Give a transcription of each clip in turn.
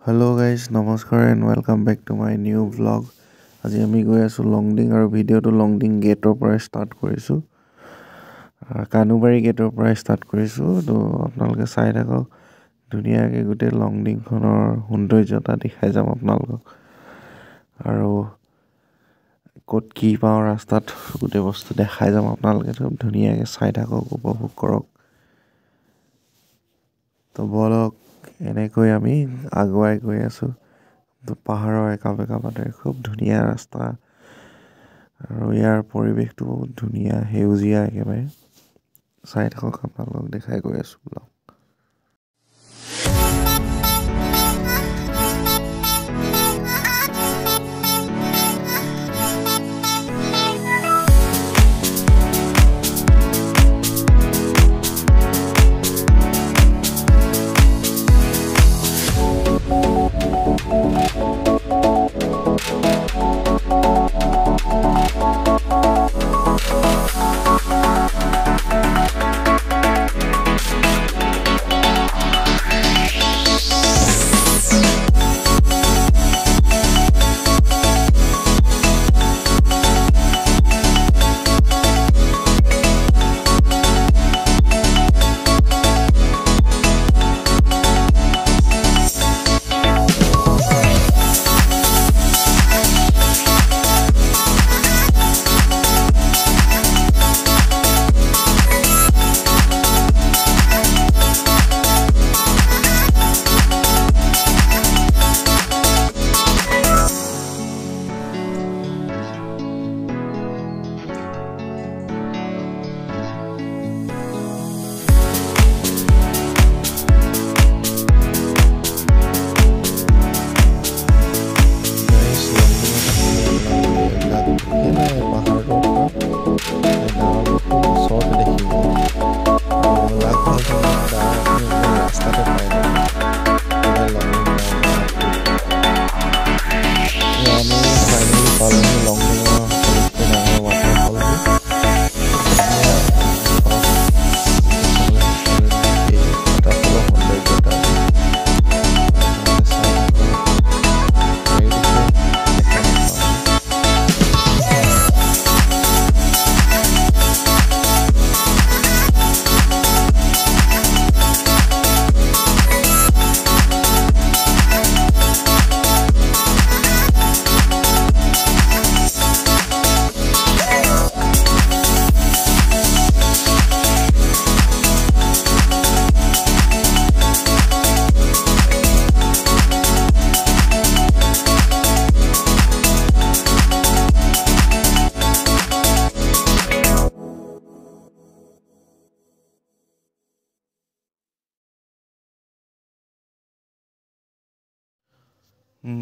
Hello guys, namaskar and welcome back to my new vlog. আজি আমি গৈ আছো লংডিং আৰু ভিডিওটো লংডিং গেটৰ পৰা ষ্টাৰ্ট কৰিছো। কানুবাৰী গেটৰ পৰা ষ্টাৰ্ট কৰিছো। তো আপোনালোকে চাই থাকক ধুনীয়াকৈ গোটেই লংডিংখনৰ সৌন্দৰ্যতা দেখাই যাম আপোনালোকক। আৰু ক'ত কি পাওঁ ৰাস্তাত গোটেই বস্তু দেখাই যাম আপোনালোকে সব ধুনীয়াকৈ চাই থাকক উপভোগ কৰক। তো বলক এনেকৈ আমি আগুৱাই গৈ আছো। পাহাৰৰ একা-বেকা বাটেৰে খুব ধুনীয়া ৰাস্তা আৰু ইয়াৰ পৰিৱেশটো বহুত ধুনীয়া সেউজীয়া একেবাৰে চাই থাকক আপোনালোকক দেখাই গৈ আছো ব্লগ।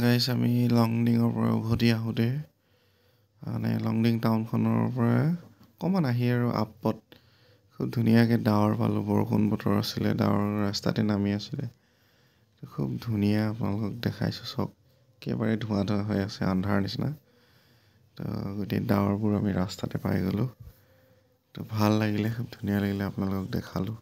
গাইছ আমি লংডিঙৰ পৰা উভতি আহোঁতে মানে লংডিং টাউনখনৰ পৰা অকণমান আহি আৰু আপত খুব ধুনীয়াকৈ ডাৱৰ পালোঁ। বৰষুণ বতৰ আছিলে, ডাৱৰ ৰাস্তাতে নামি আছিলে। খুব ধুনীয়া আপোনালোকক দেখাইছোঁ চক একেবাৰে ধোঁৱা ধোঁৱা হৈ আছে আন্ধাৰ নিচিনা। তো গোটেই ডাৱৰবোৰ আমি ৰাস্তাতে পাই গ'লোঁ। তো ভাল লাগিলে, খুব ধুনীয়া লাগিলে আপোনালোকক দেখালোঁ।